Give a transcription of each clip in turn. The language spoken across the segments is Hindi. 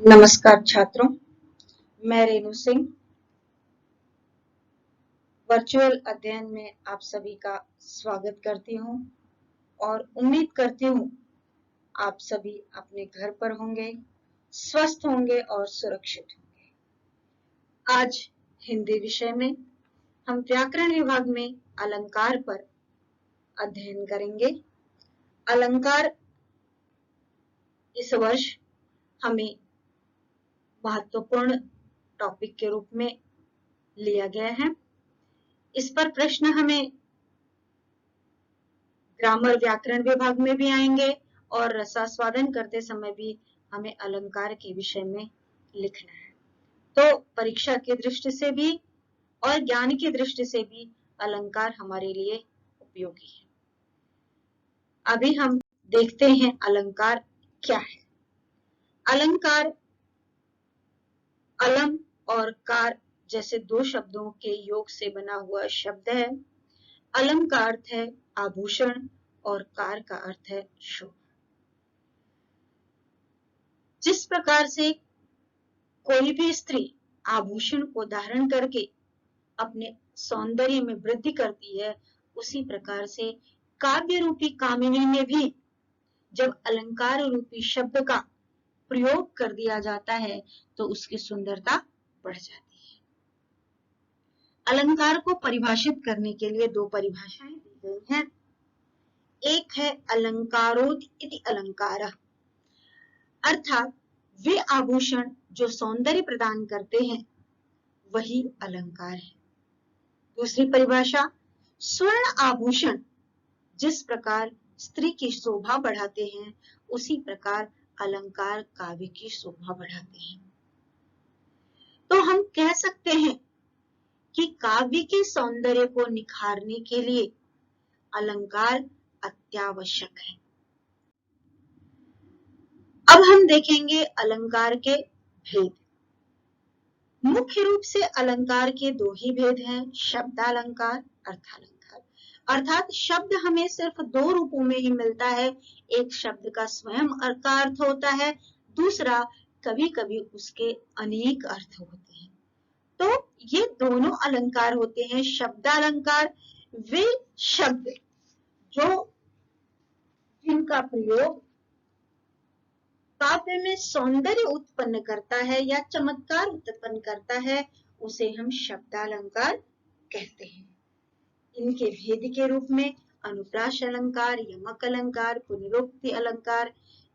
नमस्कार छात्रों, मैं रेणु सिंह वर्चुअल अध्ययन में आप सभी का स्वागत करती हूं और उम्मीद करती हूं आप सभी अपने घर पर होंगे, स्वस्थ होंगे और सुरक्षित होंगे। आज हिंदी विषय में हम व्याकरण विभाग में अलंकार पर अध्ययन करेंगे। अलंकार इस वर्ष हमें महत्वपूर्ण टॉपिक के रूप में लिया गया है। इस पर प्रश्न हमें ग्रामर व्याकरण विभाग में भी आएंगे और रसास्वादन करते समय भी हमें अलंकार के विषय में लिखना है। तो परीक्षा की दृष्टि से भी और ज्ञान की दृष्टि से भी अलंकार हमारे लिए उपयोगी है। अभी हम देखते हैं अलंकार क्या है। अलंकार अलम और कार जैसे दो शब्दों के योग से बना हुआ शब्द है। अलम का अर्थ है आभूषण और कार का अर्थ है शोभा। जिस प्रकार से कोई भी स्त्री आभूषण को धारण करके अपने सौंदर्य में वृद्धि करती है, उसी प्रकार से काव्य रूपी कामिनी में भी जब अलंकार रूपी शब्द का प्रयोग कर दिया जाता है तो उसकी सुंदरता बढ़ जाती है। अलंकार को परिभाषित करने के लिए दो परिभाषाएं दी गई हैं। एक है अलंकारोद इति अलंकारः, अर्थात वे आभूषण जो सौंदर्य प्रदान करते हैं वही अलंकार है। दूसरी परिभाषा स्वर्ण आभूषण जिस प्रकार स्त्री की शोभा बढ़ाते हैं, उसी प्रकार अलंकार काव्य की शोभा बढ़ाते हैं। तो हम कह सकते हैं कि काव्य के सौंदर्य को निखारने के लिए अलंकार अत्यावश्यक है। अब हम देखेंगे अलंकार के भेद। मुख्य रूप से अलंकार के दो ही भेद हैं, शब्दालंकार, अर्थालंकार। अर्थात शब्द हमें सिर्फ दो रूपों में ही मिलता है। एक शब्द का स्वयं का अर्थ होता है, दूसरा कभी कभी उसके अनेक अर्थ होते हैं। तो ये दोनों अलंकार होते हैं। शब्दालंकार वे शब्द जिनका प्रयोग काव्य में सौंदर्य उत्पन्न करता है या चमत्कार उत्पन्न करता है, उसे हम शब्दालंकार कहते हैं। इनके भेद के रूप में अनुप्रास अलंकार, यमक अलंकार, पुनरुक्ति अलंकार,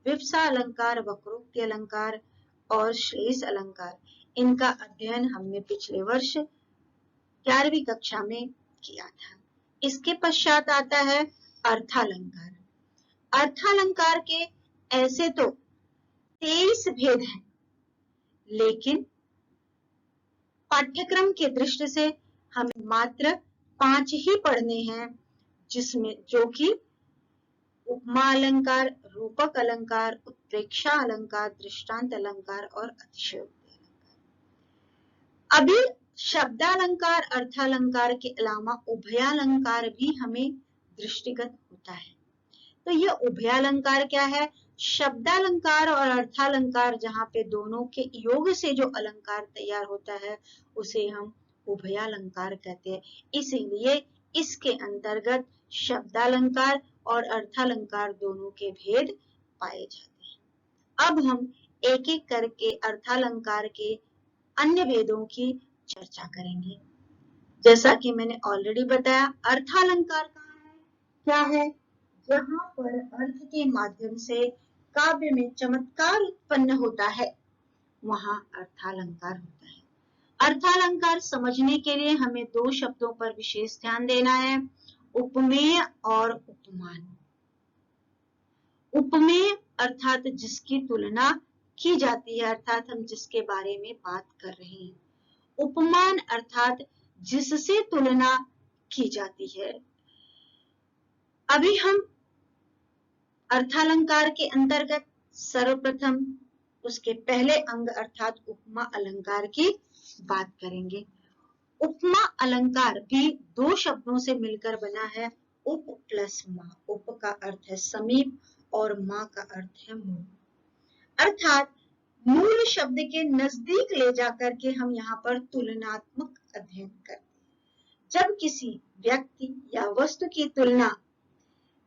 विवक्षा अलंकार, वक्रोक्ति अलंकार और श्लेष अलंकार, इनका अध्ययन हमने पिछले वर्ष 11वीं कक्षा में किया था। इसके पश्चात आता है अर्थालंकार। अर्थालंकार के ऐसे तो 23 भेद हैं, लेकिन पाठ्यक्रम की दृष्टि से हमें मात्र 5 ही पढ़ने हैं, जिसमें जो कि उपमा अलंकार, रूपक अलंकार, उत्प्रेक्षा अलंकार, दृष्टांत अलंकार और अतिशयोक्ति अलंकार। अभी शब्दालंकार, अर्थालंकार के अलावा उभयालंकार भी हमें दृष्टिगत होता है। तो यह उभयालंकार क्या है? शब्दालंकार और अर्थालंकार जहाँ पे दोनों के योग से जो अलंकार तैयार होता है उसे हम उभयालंकार कहते हैं। इसीलिए इसके अंतर्गत शब्दालंकार और अर्थालंकार दोनों के भेद पाए जाते हैं। अब हम एक एक करके अर्थालंकार के अन्य भेदों की चर्चा करेंगे। जैसा कि मैंने ऑलरेडी बताया, अर्थालंकार कहाँ है, क्या है? जहाँ पर अर्थ के माध्यम से काव्य में चमत्कार उत्पन्न होता है, वहां अर्थालंकार होता है। अर्थालंकार समझने के लिए हमें दो शब्दों पर विशेष ध्यान देना है, उपमेय और उपमान। उपमेय अर्थात जिसकी तुलना की जाती है, अर्थात हम जिसके बारे में बात कर रहे हैं। उपमान अर्थात जिससे तुलना की जाती है। अभी हम अर्थालंकार के अंतर्गत सर्वप्रथम उसके पहले अंग अर्थात उपमा अलंकार की बात करेंगे। उपमा अलंकार भी दो शब्दों से मिलकर बना है, उप प्लस मा। उप का अर्थ है समीप और मा का अर्थ है मुंह। अर्थात मूल शब्द के नजदीक ले जाकर के हम यहाँ पर तुलनात्मक अध्ययन करते हैं। जब किसी व्यक्ति या वस्तु की तुलना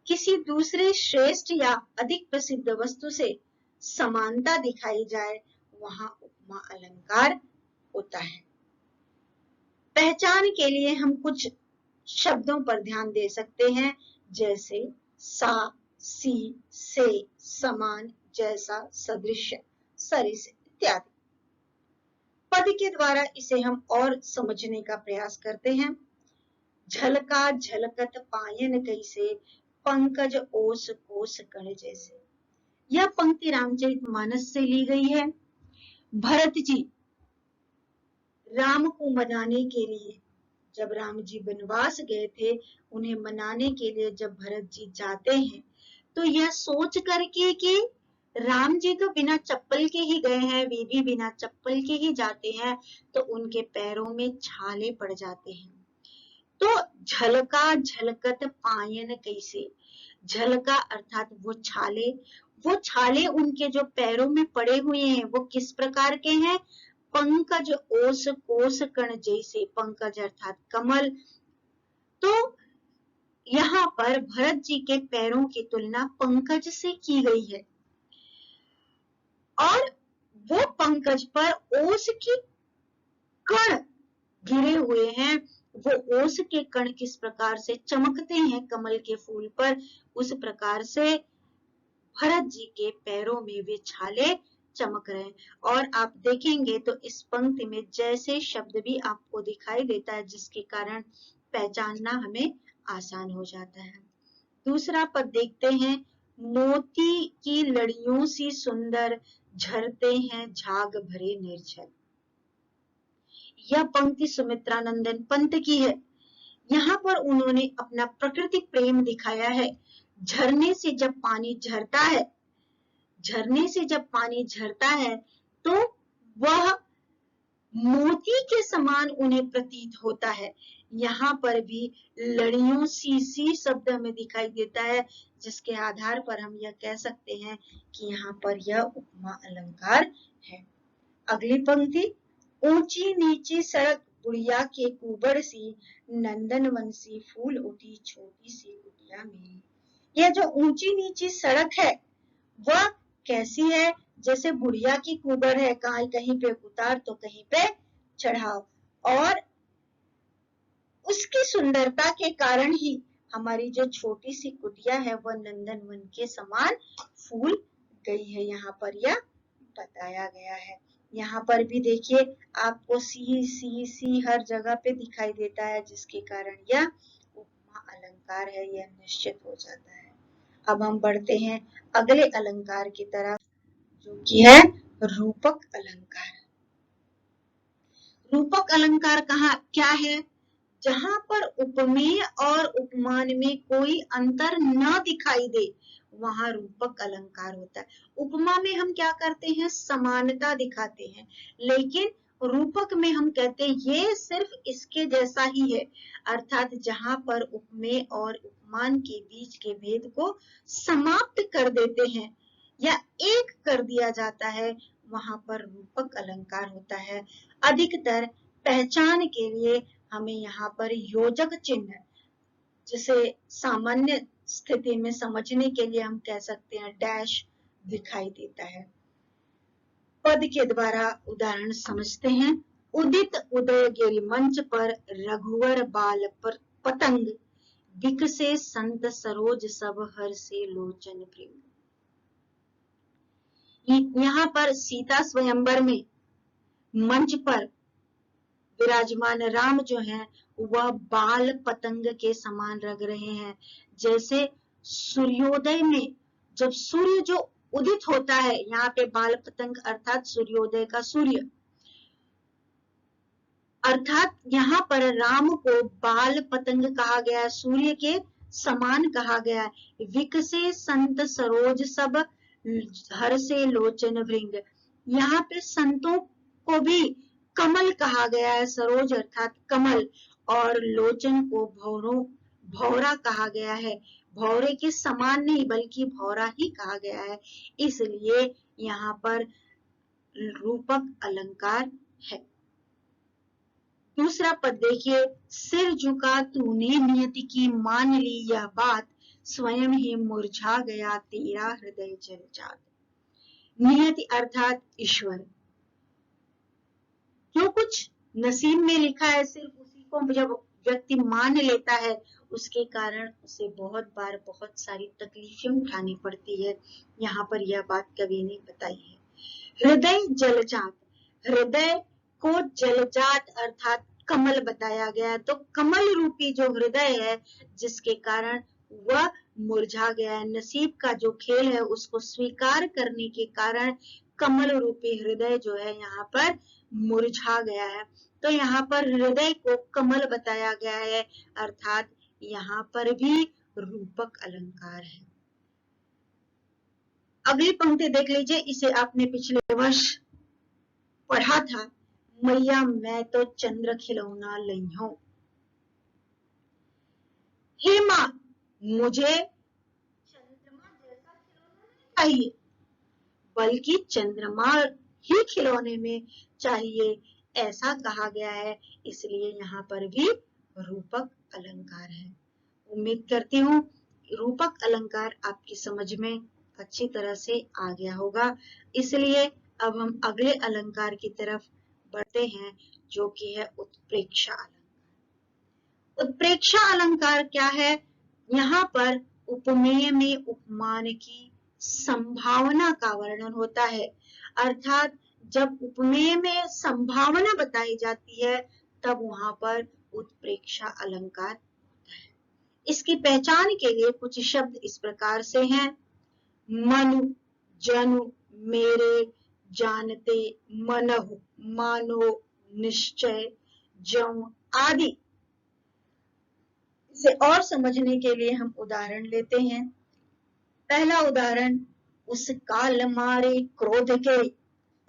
किसी दूसरे श्रेष्ठ या अधिक प्रसिद्ध वस्तु से समानता दिखाई जाए, वहां उपमा अलंकार होता है। पहचान के लिए हम कुछ शब्दों पर ध्यान दे सकते हैं, जैसे सा, सी, से, समान, जैसा, सदृश, सरिस इत्यादि। पद के द्वारा इसे हम और समझने का प्रयास करते हैं। झलका झलकत पायन कैसे, पंकज ओस कोस कण जैसे। यह पंक्ति रामचरितमानस से ली गई है। भरत जी राम को मनाने के लिए, जब राम जी वनवास गए थे, उन्हें मनाने के लिए जब भरत जी जाते हैं, तो यह सोच करके कि राम जी तो बिना चप्पल के ही गए हैं, वे भी बिना चप्पल के ही जाते हैं, तो उनके पैरों में छाले पड़ जाते हैं। तो झलका झलकत पायन कैसे, झलका अर्थात वो छाले उनके जो पैरों में पड़े हुए हैं, वो किस प्रकार के हैं? पंकज ओस कोस कण जैसे, पंकज अर्थात कमल। तो यहाँ पर भरत जी के पैरों की तुलना पंकज से की गई है, और वो पंकज पर ओस की कण गिरे हुए हैं। वो ओस के कण किस प्रकार से चमकते हैं कमल के फूल पर, उस प्रकार से भरत जी के पैरों में वे छाले चमक रहे हैं। और आप देखेंगे तो इस पंक्ति में जैसे शब्द भी आपको दिखाई देता है, जिसके कारण पहचानना हमें आसान हो जाता है। दूसरा पद देखते हैं, मोती की लड़ियों सी सुंदर, झरते हैं झाग भरे निर्झर। यह पंक्ति सुमित्रानंदन पंत की है। यहाँ पर उन्होंने अपना प्रकृति प्रेम दिखाया है। झरने से जब पानी झरता है, झरने से जब पानी झरता है, तो वह मोती के समान उन्हें प्रतीत होता है। यहाँ पर भी लड़ियों सी शब्द हमें दिखाई देता है, जिसके आधार पर हम यह कह सकते हैं कि यहाँ पर यह उपमा अलंकार है। अगली पंक्ति, ऊंची नीची सड़क बुढ़िया के कुबड़ सी, नंदन वन सी फूल उठी छोटी सी कुटिया मेरी। यह जो ऊंची नीची सड़क है, वह कैसी है? जैसे बुढ़िया की कुबड़ है, कहीं पे उतार तो कहीं पे चढ़ाव, और उसकी सुंदरता के कारण ही हमारी जो छोटी सी कुटिया है, वह नंदन वन के समान फूल गई है। यहाँ पर यह बताया गया है। यहाँ पर भी देखिए आपको सी हर जगह पे दिखाई देता है, जिसके कारण यह उपमा अलंकार है, यह निश्चित हो जाता है। अब हम बढ़ते हैं अगले अलंकार की तरफ, जो कि है रूपक अलंकार। रूपक अलंकार क्या है? जहां पर उपमेय और उपमान में कोई अंतर न दिखाई दे, वहां रूपक अलंकार होता है। उपमा में हम क्या करते हैं? समानता दिखाते हैं, लेकिन रूपक में हम कहते हैं ये सिर्फ इसके जैसा ही है, अर्थात जहां पर उपमेय और उपमान के बीच के भेद को समाप्त कर देते हैं या एक कर दिया जाता है, वहां पर रूपक अलंकार होता है। अधिकतर पहचान के लिए हमें यहाँ पर योजक चिन्ह, जिसे सामान्य स्थिति में समझने के लिए हम कह सकते हैं डैश, दिखाई देता है। पद के द्वारा उदाहरण समझते हैं। उदित उदय गिरि मंच पर, रघुवर बाल पर पतंग, विकसे संत सरोज सब हर से लोचन प्रेम। यहाँ पर सीता स्वयंवर में मंच पर विराजमान राम जो हैं, वह बाल पतंग के समान लग रहे हैं। जैसे सूर्योदय में जब सूर्य जो उदित होता है, यहाँ पे बाल पतंग अर्थात सूर्योदय का सूर्य, अर्थात यहाँ पर राम को बाल पतंग कहा गया है, सूर्य के समान कहा गया है। विकसे संत सरोज सब हर से लोचन भृंग, यहाँ पे संतों को भी कमल कहा गया है, सरोज अर्थात कमल, और लोचन को भौरा कहा गया है। भौरे के समान नहीं बल्कि भौरा ही कहा गया है। इसलिए यहाँ पर रूपक अलंकार है। दूसरा पद देखिए, सिर झुका तूने नियति की मान ली यह बात, स्वयं ही मुरझा गया तेरा हृदय जलजात। नियति अर्थात ईश्वर, जो कुछ नसीब में लिखा है सिर्फ उसी को जब व्यक्ति मान लेता है, उसके कारण उसे बहुत बार बहुत सारी तकलीफें उठानी पड़ती है। यहाँ पर यह बात कवि ने बताई है। हृदय जलजात, हृदय को जलजात अर्थात कमल बताया गया, तो कमल रूपी जो हृदय है जिसके कारण वह मुरझा गया है, नसीब का जो खेल है उसको स्वीकार करने के कारण कमल रूपी हृदय जो है यहाँ पर मुरझा गया है। तो यहाँ पर हृदय को कमल बताया गया है, अर्थात यहाँ पर भी रूपक अलंकार है। अगली पंक्ति देख लीजिए, इसे आपने पिछले वर्ष पढ़ा था, मैया मैं तो चंद्र खिलौना लई हूं। हे मां, मुझे चंद्रमा जैसा खिलौना नहीं चाहिए, बल्कि चंद्रमा ही खिलौने में चाहिए, ऐसा कहा गया है, इसलिए यहाँ पर भी रूपक अलंकार है। उम्मीद करती हूँ रूपक अलंकार आपकी समझ में अच्छी तरह से आ गया होगा। इसलिए अब हम अगले अलंकार की तरफ बढ़ते हैं, जो कि है उत्प्रेक्षा अलंकार। उत्प्रेक्षा अलंकार क्या है? यहाँ पर उपमेय में उपमान की संभावना का वर्णन होता है, अर्थात जब उपमेय में संभावना बताई जाती है तब वहां पर उत्प्रेक्षा अलंकार होता है। इसकी पहचान के लिए कुछ शब्द इस प्रकार से हैं, मनु, जनु, मेरे, जानते, मनहु, मानो, निश्चय, जौ आदि। इसे और समझने के लिए हम उदाहरण लेते हैं। पहला उदाहरण, उस काल मारे क्रोध के,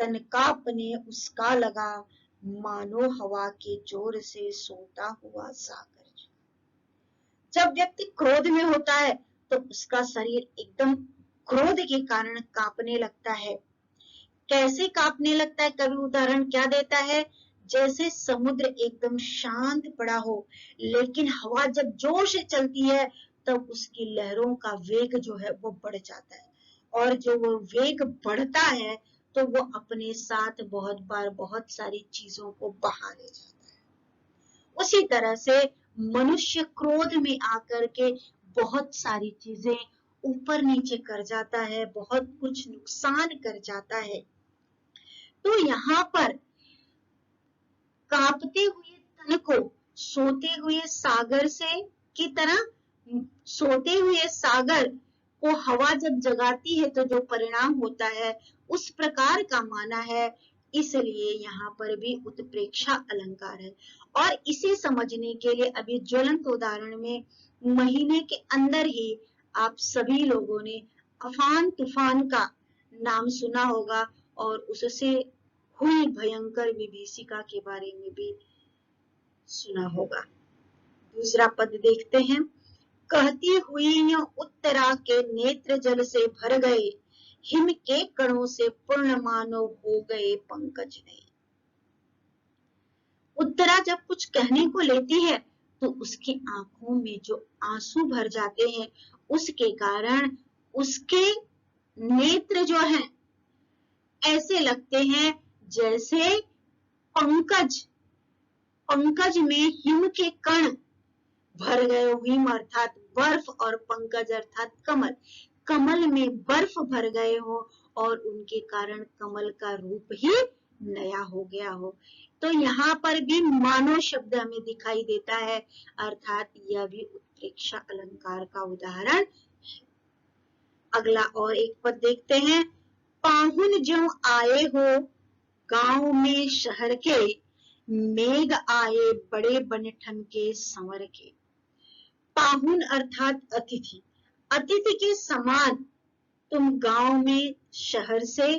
तन कांपने उसका लगा, मानो हवा के जोर से सोता हुआ सागर। जब व्यक्ति क्रोध में होता है तो उसका शरीर एकदम क्रोध के कारण कांपने लगता है। कैसे कांपने लगता है? कवि उदाहरण क्या देता है? जैसे समुद्र एकदम शांत पड़ा हो, लेकिन हवा जब जोर से चलती है तब उसकी लहरों का वेग जो है वो बढ़ जाता है, और जो वो वेग बढ़ता है तो वो अपने साथ बहुत बार बहुत सारी चीजों को बहा ले जाता है। उसी तरह से मनुष्य क्रोध में आकर के बहुत सारी चीजें ऊपर नीचे कर जाता है, बहुत कुछ नुकसान कर जाता है। तो यहाँ पर कांपते हुए तन को सोते हुए सागर से की तरह, सोते हुए सागर को हवा जब जगाती है तो जो परिणाम होता है उस प्रकार का माना है, इसलिए यहाँ पर भी उत्प्रेक्षा अलंकार है। और इसे समझने के लिए अभी ज्वलंत उदाहरण में महीने के अंदर ही आप सभी लोगों ने अफान तूफान का नाम सुना होगा और उससे हुई भयंकर विभीषिका के बारे में भी सुना होगा। दूसरा पद देखते हैं, कहती हुई उत्तरा के नेत्र जल से भर गए, हिम के कणों से पूर्ण मानो हो गए पंकज ने। उत्तरा जब कुछ कहने को लेती है तो उसकी आंखों में जो आंसू भर जाते हैं, उसके कारण उसके नेत्र जो हैं ऐसे लगते हैं जैसे पंकज, पंकज में हिम के कण भर गए। हिम अर्थात बर्फ और पंकज अर्थात कमल, कमल में बर्फ भर गए हो और उनके कारण कमल का रूप ही नया हो गया हो। तो यहाँ पर भी मानो शब्द हमें दिखाई देता है, अर्थात यह भी उत्प्रेक्षा अलंकार का उदाहरण है। अगला और एक पद देखते हैं, पाहुन जो आए हो गांव में शहर के, मेघ आए बड़े बनठन के संवर के। पाहुन अर्थात अतिथि, अतिथि के समान तुम गांव में शहर से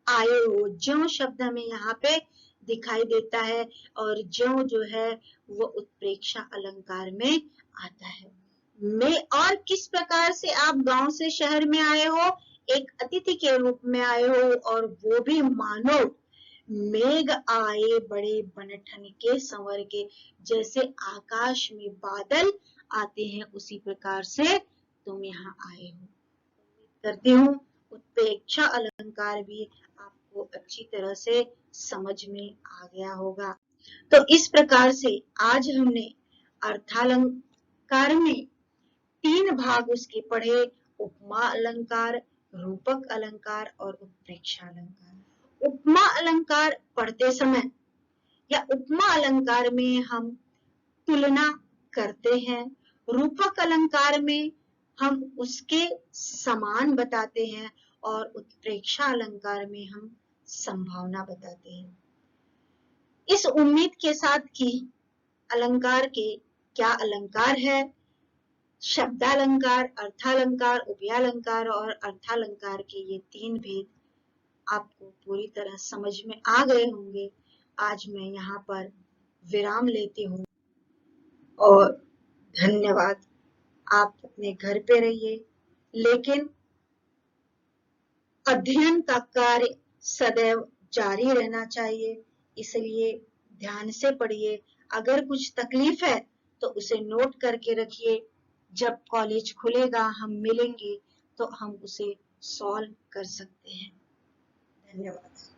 आए हो। ज्यों शब्द हमें यहाँ पे दिखाई देता है और ज्यों जो है वो उत्प्रेक्षा अलंकार में आता है। मैं और किस प्रकार से आप गांव से शहर में आए हो, एक अतिथि के रूप में आए हो और वो भी मानो मेघ आए बड़े बनठन के संवर के, जैसे आकाश में बादल आते हैं उसी प्रकार से तुम यहाँ आए हो। उम्मीद करती हूँ उत्प्रेक्षा अलंकार भी आपको अच्छी तरह से समझ में आ गया होगा। तो इस प्रकार से आज हमने अर्थालंकार में 3 भाग उसके पढ़े, उपमा अलंकार, रूपक अलंकार और उत्प्रेक्षा अलंकार। उपमा अलंकार पढ़ते समय या उपमा अलंकार में हम तुलना करते हैं, रूपक अलंकार में हम उसके समान बताते हैं और उत्प्रेक्षा अलंकार में हम संभावना बताते हैं। इस उम्मीद के साथ कि अलंकार के क्या अलंकार है, शब्दालंकार, अर्थालंकार, उभयालंकार और अर्थालंकार के ये 3 भेद आपको पूरी तरह समझ में आ गए होंगे। आज मैं यहाँ पर विराम लेती हूँ और धन्यवाद। आप अपने घर पे रहिए, लेकिन अध्ययन का कार्य सदैव जारी रहना चाहिए, इसलिए ध्यान से पढ़िए। अगर कुछ तकलीफ है तो उसे नोट करके रखिए, जब कॉलेज खुलेगा हम मिलेंगे तो हम उसे सॉल्व कर सकते हैं। धन्यवाद।